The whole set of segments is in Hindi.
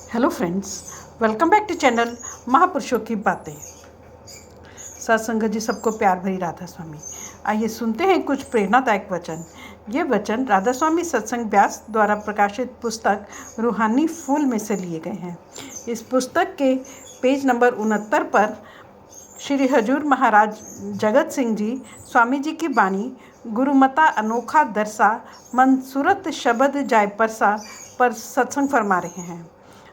Hello friends, welcome back to channel महापुरुषों की बातें। सत्संग जी सबको प्यार भरी राधा स्वामी। आइए सुनते हैं कुछ प्रेरणादायक वचन। ये वचन राधा स्वामी सत्संग व्यास द्वारा प्रकाशित पुस्तक रूहानी फूल में से लिए गए हैं। इस पुस्तक के पेज नंबर 69 पर श्री हजूर महाराज जगत सिंह जी स्वामी जी की वाणी गुरुमता अनोखा दरसा मन सूरत शब्द जाय परसा पर सत्संग फरमा रहे हैं।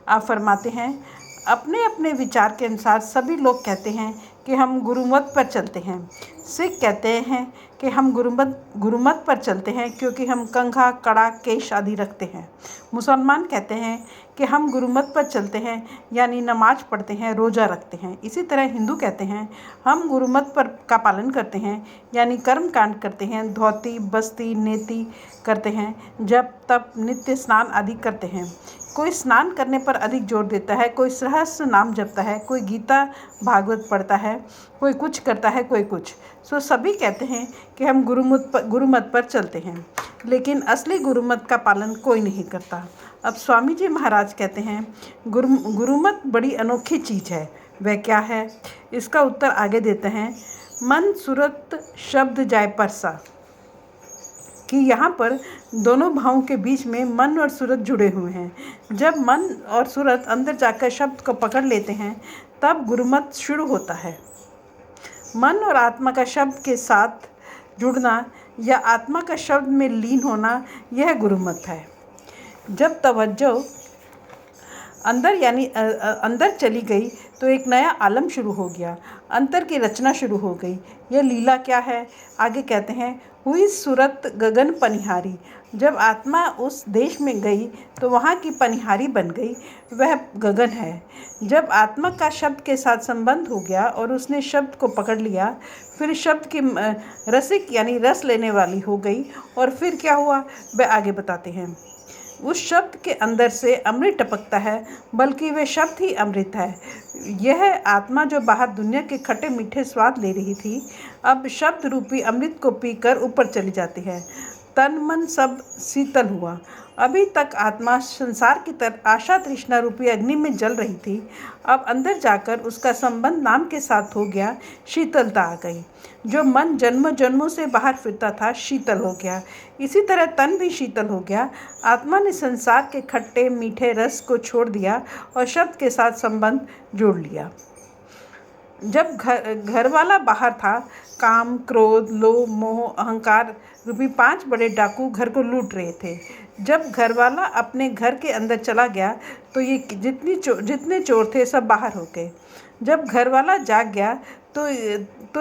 आप फरमाते हैं, अपने अपने विचार के अनुसार सभी लोग कहते हैं कि हम गुरुमत पर चलते हैं। सिख कहते हैं कि हम गुरुमत पर चलते हैं क्योंकि हम कंघा कड़ा केश आदि रखते हैं। मुसलमान कहते हैं कि हम गुरुमत पर चलते हैं यानी नमाज पढ़ते हैं, रोज़ा रखते हैं। इसी तरह हिंदू कहते हैं हम गुरुमत पर का पालन करते हैं यानी कर्म कांड करते हैं, धोती बस्ती नेति करते हैं, जप तप नित्य स्नान आदि करते हैं। कोई स्नान करने पर अधिक जोर देता है, कोई सहस्त्र नाम जपता है, कोई गीता भागवत पढ़ता है, कोई कुछ करता है, कोई कुछ। सो सभी कहते हैं कि हम गुरुमत पर चलते हैं, लेकिन असली गुरुमत का पालन कोई नहीं करता। अब स्वामी जी महाराज कहते हैं गुरुमत बड़ी अनोखी चीज़ है। वह क्या है? इसका उत्तर आगे देते हैं। मन सूरत शब्द जाय परसा, कि यहाँ पर दोनों भावों के बीच में मन और सूरत जुड़े हुए हैं। जब मन और सूरत अंदर जाकर शब्द को पकड़ लेते हैं तब गुरुमत शुरू होता है। मन और आत्मा का शब्द के साथ जुड़ना या आत्मा का शब्द में लीन होना, यह गुरुमत है। जब तवज्जो अंदर यानी अंदर चली गई तो एक नया आलम शुरू हो गया, अंतर की रचना शुरू हो गई। यह लीला क्या है? आगे कहते हैं, हुई सूरत गगन पनिहारी। जब आत्मा उस देश में गई तो वहाँ की पनिहारी बन गई, वह गगन है। जब आत्मा का शब्द के साथ संबंध हो गया और उसने शब्द को पकड़ लिया, फिर शब्द की रसिक यानी रस लेने वाली हो गई। और फिर क्या हुआ वह आगे बताते हैं। उस शब्द के अंदर से अमृत टपकता है, बल्कि वह शब्द ही अमृत है। यह आत्मा जो बाहर दुनिया के खट्टे मीठे स्वाद ले रही थी, अब शब्द रूपी अमृत को पीकर ऊपर चली जाती है। तन मन सब शीतल हुआ। अभी तक आत्मा संसार की तरफ आशा तृष्णा रूपी अग्नि में जल रही थी, अब अंदर जाकर उसका संबंध नाम के साथ हो गया, शीतलता आ गई। जो मन जन्मों जन्मों से बाहर फिरता था शीतल हो गया, इसी तरह तन भी शीतल हो गया। आत्मा ने संसार के खट्टे मीठे रस को छोड़ दिया और शब्द के साथ संबंध जोड़ लिया। जब घर वाला बाहर था, काम क्रोध लोभ मोह अहंकार रूपी 5 बड़े डाकू घर को लूट रहे थे। जब घर वाला अपने घर के अंदर चला गया तो ये जितने चोर थे सब बाहर हो गए। जब घर वाला जाग गया तो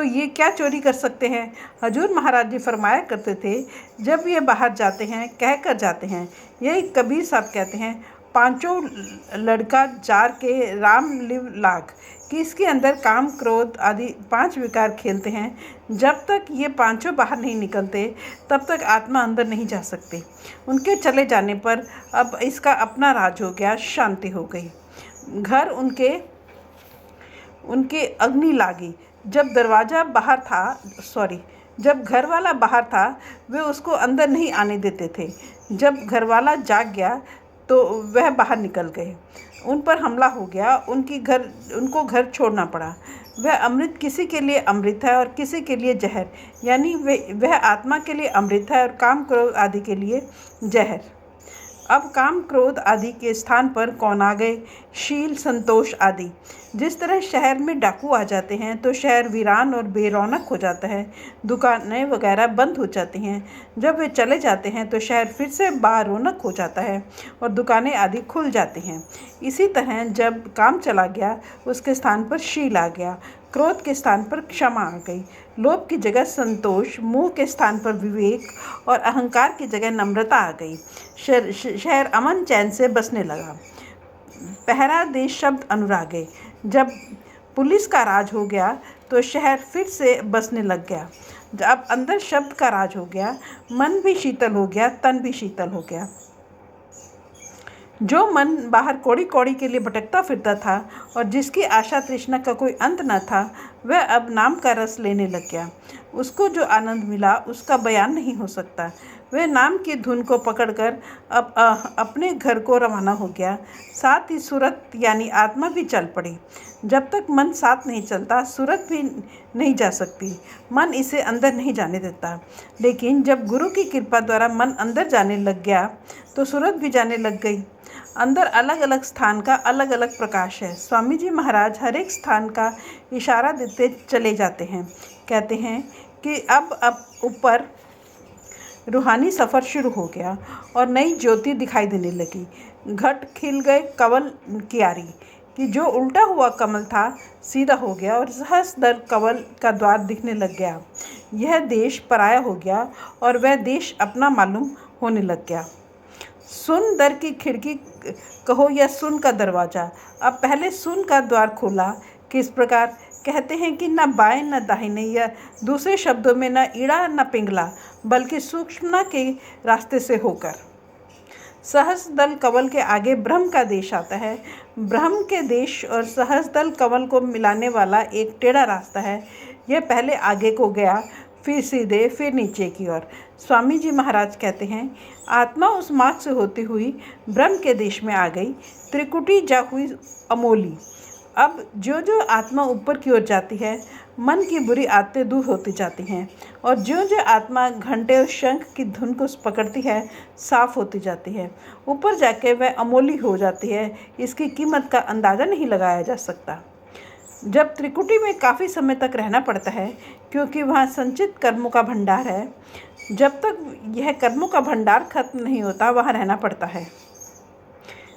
ये क्या चोरी कर सकते हैं? हजूर महाराज जी फरमाया करते थे, जब ये बाहर जाते हैं कह कर जाते हैं। यही कबीर साहब कहते हैं, पांचों लड़का जार के राम लिव लाग, कि इसके अंदर काम क्रोध आदि 5 विकार खेलते हैं। जब तक ये पांचों बाहर नहीं निकलते तब तक आत्मा अंदर नहीं जा सकती। उनके चले जाने पर अब इसका अपना राज हो गया, शांति हो गई। घर उनके अग्नि लागी। जब घर वाला बाहर था वे उसको अंदर नहीं आने देते थे। जब घर वाला जाग गया तो वह बाहर निकल गए। उन पर हमला हो गया, उनको घर छोड़ना पड़ा। वह अमृत किसी के लिए अमृत है और किसी के लिए जहर, यानी वह आत्मा के लिए अमृत है और काम क्रोध आदि के लिए जहर। अब काम क्रोध आदि के स्थान पर कौन आ गए? शील संतोष आदि। जिस तरह शहर में डाकू आ जाते हैं तो शहर वीरान और बेरौनक हो जाता है, दुकानें वगैरह बंद हो जाती हैं। जब वे चले जाते हैं तो शहर फिर से बारौनक हो जाता है और दुकानें आदि खुल जाती हैं। इसी तरह जब काम चला गया उसके स्थान पर शील आ गया, क्रोध के स्थान पर क्षमा आ गई, लोभ की जगह संतोष, मोह के स्थान पर विवेक और अहंकार की जगह नम्रता आ गई। शहर अमन चैन से बसने लगा। पहरा देश शब्द अनुरागे। जब पुलिस का राज हो गया तो शहर फिर से बसने लग गया। जब अंदर शब्द का राज हो गया, मन भी शीतल हो गया, तन भी शीतल हो गया। जो मन बाहर कौड़ी कौड़ी के लिए भटकता फिरता था और जिसकी आशा तृष्णा का कोई अंत न था, वह अब नाम का रस लेने लग गया। उसको जो आनंद मिला उसका बयान नहीं हो सकता। वह नाम की धुन को पकड़कर अपने घर को रवाना हो गया। साथ ही सूरत यानी आत्मा भी चल पड़ी। जब तक मन साथ नहीं चलता, सूरत भी नहीं जा सकती। मन इसे अंदर नहीं जाने देता। लेकिन जब गुरु की कृपा द्वारा मन अंदर जाने लग गया तो सूरत भी जाने लग गई। अंदर अलग अलग स्थान का अलग अलग प्रकाश है। स्वामी जी महाराज हर एक स्थान का इशारा देते चले जाते हैं। कहते हैं कि अब ऊपर रूहानी सफ़र शुरू हो गया और नई ज्योति दिखाई देने लगी। घट खिल गए कमल कियारी कि जो उल्टा हुआ कमल था सीधा हो गया और सहस्त्र कमल का द्वार दिखने लग गया। यह देश पराया हो गया और वह देश अपना मालूम होने लग गया। सुन दर की खिड़की कहो या सुन का दरवाज़ा। अब पहले सुन का द्वार खोला। किस प्रकार? कहते हैं कि न बाएं न दाहिने, या दूसरे शब्दों में न ईड़ा न पिंगला, बल्कि सूक्ष्मता के रास्ते से होकर। सहस्रदल कमल के आगे ब्रह्म का देश आता है। ब्रह्म के देश और सहस्रदल कमल को मिलाने वाला एक टेढ़ा रास्ता है। यह पहले आगे को गया, फिर सीधे, फिर नीचे की ओर। स्वामी जी महाराज कहते हैं, आत्मा उस मार्ग से होती हुई ब्रह्म के देश में आ गई। त्रिकुटी जा हुई अमोली। अब जो जो आत्मा ऊपर की ओर जाती है, मन की बुरी आदतें दूर होती जाती हैं और जो जो आत्मा घंटे और शंख की धुन को पकड़ती है, साफ होती जाती है। ऊपर जाके वह अमोली हो जाती है। इसकी कीमत का अंदाज़ा नहीं लगाया जा सकता। जब त्रिकुटी में काफ़ी समय तक रहना पड़ता है, क्योंकि वहाँ संचित कर्मों का भंडार है। जब तक यह कर्मों का भंडार खत्म नहीं होता, वहाँ रहना पड़ता है।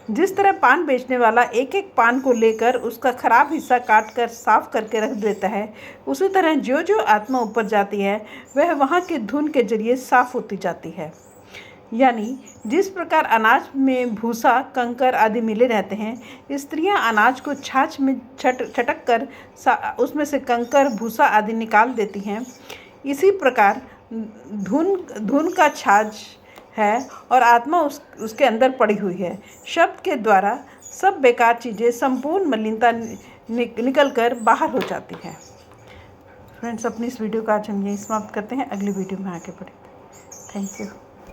जिस तरह पान बेचने वाला एक एक पान को लेकर उसका खराब हिस्सा काट कर साफ करके रख देता है, उसी तरह जो जो आत्मा ऊपर जाती है वह वहाँ की धुन के जरिए साफ होती जाती है। यानी जिस प्रकार अनाज में भूसा, कंकर आदि मिले रहते हैं, स्त्रियां अनाज को छाछ में छटक कर उसमें से कंकर, भूसा आदि निकाल देती हैं। इसी प्रकार धुन का छाछ है और आत्मा उसके अंदर पड़ी हुई है। शब्द के द्वारा सब बेकार चीज़ें, संपूर्ण मलिनता निकल कर बाहर हो जाती है। फ्रेंड्स, अपनी इस वीडियो का आज हम यही समाप्त करते हैं। अगली वीडियो में आगे बढ़ेंगे। Thank you.